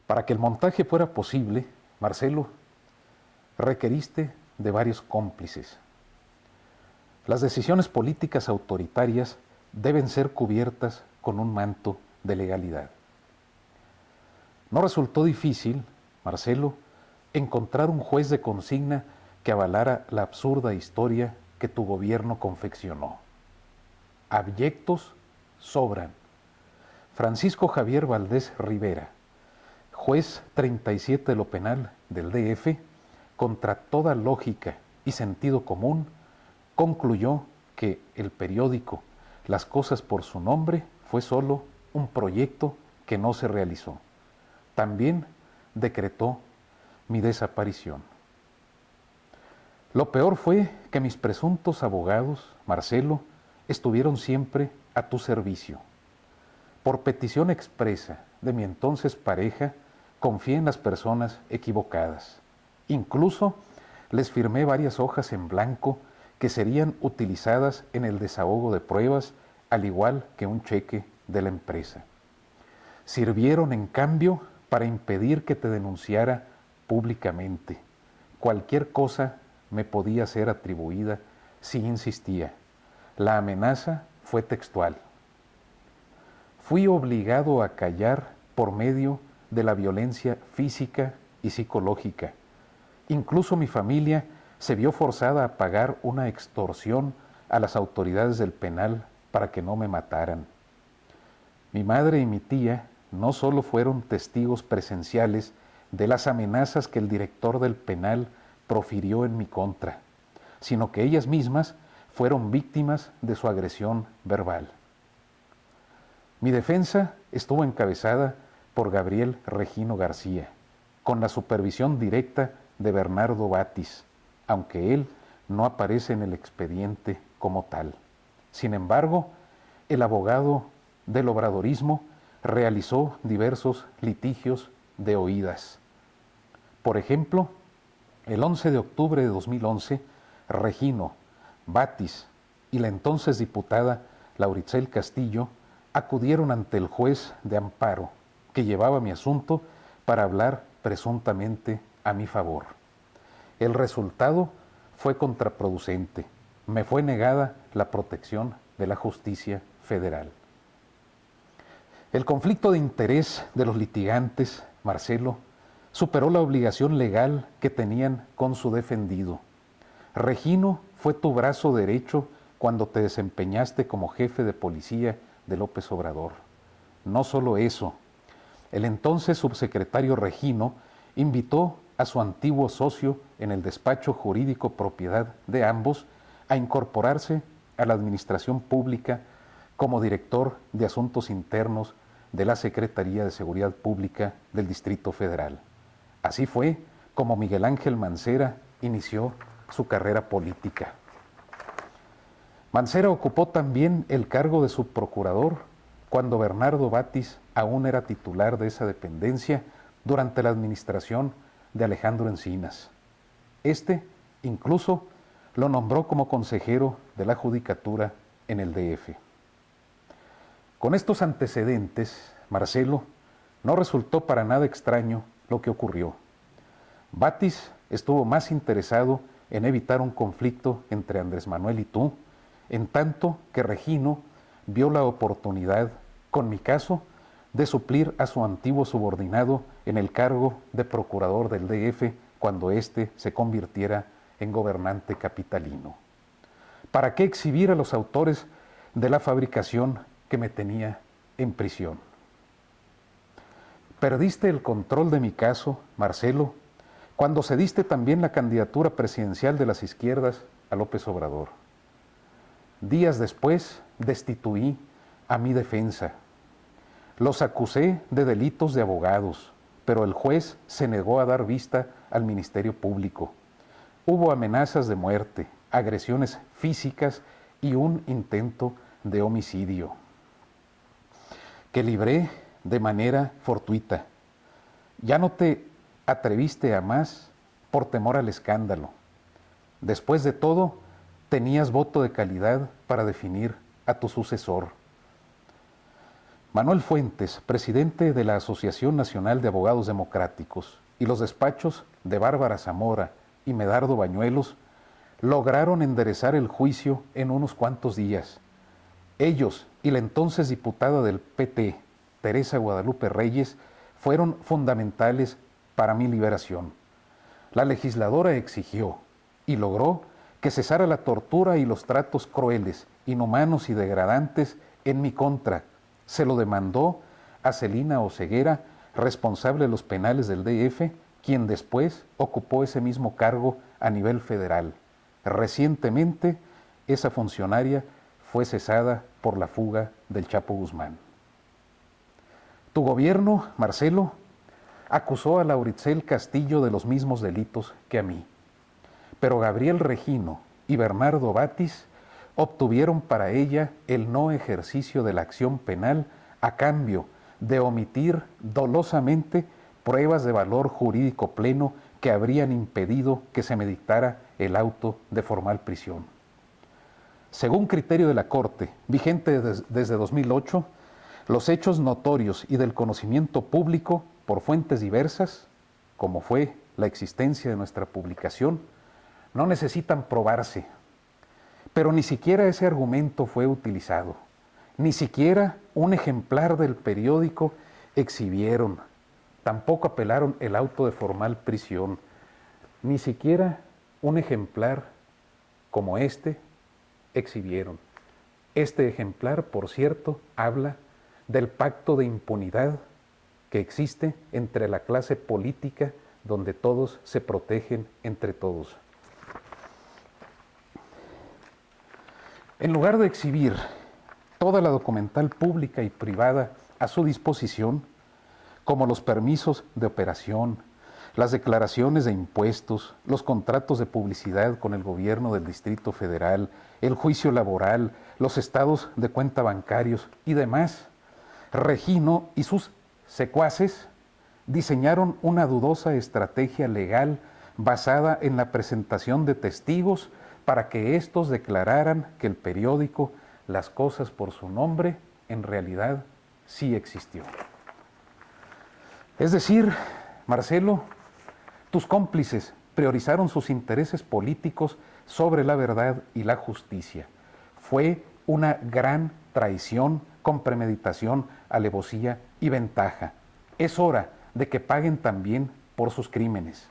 Para que el montaje fuera posible, Marcelo, requeriste de varios cómplices. Las decisiones políticas autoritarias deben ser cubiertas con un manto de legalidad. No resultó difícil, Marcelo, encontrar un juez de consigna que avalara la absurda historia que tu gobierno confeccionó. Abyectos sobran. Francisco Javier Valdés Rivera, juez 37 de lo penal del DF, contra toda lógica y sentido común, concluyó que el periódico Las Cosas por su Nombre fue solo un proyecto que no se realizó. También decretó mi desaparición. Lo peor fue que mis presuntos abogados, Marcelo, estuvieron siempre a tu servicio. Por petición expresa de mi entonces pareja, confié en las personas equivocadas. Incluso les firmé varias hojas en blanco que serían utilizadas en el desahogo de pruebas, al igual que un cheque de la empresa. Sirvieron, en cambio, para impedir que te denunciara públicamente. Cualquier cosa me podía ser atribuida si insistía. La amenaza fue textual. Fui obligado a callar por medio de la violencia física y psicológica. Incluso mi familia se vio forzada a pagar una extorsión a las autoridades del penal para que no me mataran. Mi madre y mi tía no solo fueron testigos presenciales de las amenazas que el director del penal profirió en mi contra, sino que ellas mismas fueron víctimas de su agresión verbal. Mi defensa estuvo encabezada por Gabriel Regino García, con la supervisión directa de Bernardo Batis, aunque él no aparece en el expediente como tal. Sin embargo, el abogado del obradorismo realizó diversos litigios de oídas. Por ejemplo, el 11 de octubre de 2011, Regino, Batis y la entonces diputada Lauritzel Castillo acudieron ante el juez de amparo que llevaba mi asunto para hablar presuntamente a mi favor. El resultado fue contraproducente. Me fue negada la protección de la justicia federal. El conflicto de interés de los litigantes, Marcelo, superó la obligación legal que tenían con su defendido. Regino fue tu brazo derecho cuando te desempeñaste como jefe de policía de López Obrador. No solo eso, el entonces subsecretario Regino invitó a su antiguo socio en el despacho jurídico propiedad de ambos a incorporarse a la administración pública como director de Asuntos Internos de la Secretaría de Seguridad Pública del Distrito Federal. Así fue como Miguel Ángel Mancera inició su carrera política. Mancera ocupó también el cargo de subprocurador cuando Bernardo Batis aún era titular de esa dependencia durante la administración de Alejandro Encinas. Este incluso lo nombró como consejero de la Judicatura en el DF. Con estos antecedentes, Marcelo, no resultó para nada extraño lo que ocurrió. Batis estuvo más interesado en evitar un conflicto entre Andrés Manuel y tú, en tanto que Regino vio la oportunidad, con mi caso, de suplir a su antiguo subordinado en el cargo de procurador del DF cuando éste se convirtiera en gobernante capitalino. ¿Para qué exhibir a los autores de la fabricación que me tenía en prisión? Perdiste el control de mi caso, Marcelo, cuando cediste también la candidatura presidencial de las izquierdas a López Obrador. Días después, destituí a mi defensa. Los acusé de delitos de abogados, pero el juez se negó a dar vista al Ministerio Público. Hubo amenazas de muerte, agresiones físicas y un intento de homicidio, que libré de manera fortuita. Ya no te atreviste a más por temor al escándalo. Después de todo, tenías voto de calidad para definir a tu sucesor. Manuel Fuentes, presidente de la Asociación Nacional de Abogados Democráticos, y los despachos de Bárbara Zamora y Medardo Bañuelos lograron enderezar el juicio en unos cuantos días. Ellos y la entonces diputada del PT, Teresa Guadalupe Reyes, fueron fundamentales para mi liberación. La legisladora exigió y logró que cesara la tortura y los tratos crueles, inhumanos y degradantes en mi contra. Se lo demandó a Celina Oseguera, responsable de los penales del DF, quien después ocupó ese mismo cargo a nivel federal. Recientemente, esa funcionaria fue cesada por la fuga del Chapo Guzmán. Tu gobierno, Marcelo, acusó a Lauricel Castillo de los mismos delitos que a mí, pero Gabriel Regino y Bernardo Batis obtuvieron para ella el no ejercicio de la acción penal a cambio de omitir dolosamente pruebas de valor jurídico pleno que habrían impedido que se me dictara el auto de formal prisión. Según criterio de la Corte, vigente desde 2008, los hechos notorios y del conocimiento público por fuentes diversas, como fue la existencia de nuestra publicación, no necesitan probarse. Pero ni siquiera ese argumento fue utilizado. Ni siquiera un ejemplar del periódico exhibieron. Tampoco apelaron el auto de formal prisión. Ni siquiera un ejemplar como este exhibieron. Este ejemplar, por cierto, habla del pacto de impunidad que existe entre la clase política donde todos se protegen entre todos. En lugar de exhibir toda la documental pública y privada a su disposición, como los permisos de operación, las declaraciones de impuestos, los contratos de publicidad con el gobierno del Distrito Federal, el juicio laboral, los estados de cuenta bancarios y demás, Regino y sus secuaces diseñaron una dudosa estrategia legal basada en la presentación de testigos para que éstos declararan que el periódico Las Cosas por su nombre en realidad sí existió. Es decir, Marcelo, tus cómplices priorizaron sus intereses políticos sobre la verdad y la justicia. Fue una gran traición con premeditación, alevosía y ventaja. Es hora de que paguen también por sus crímenes.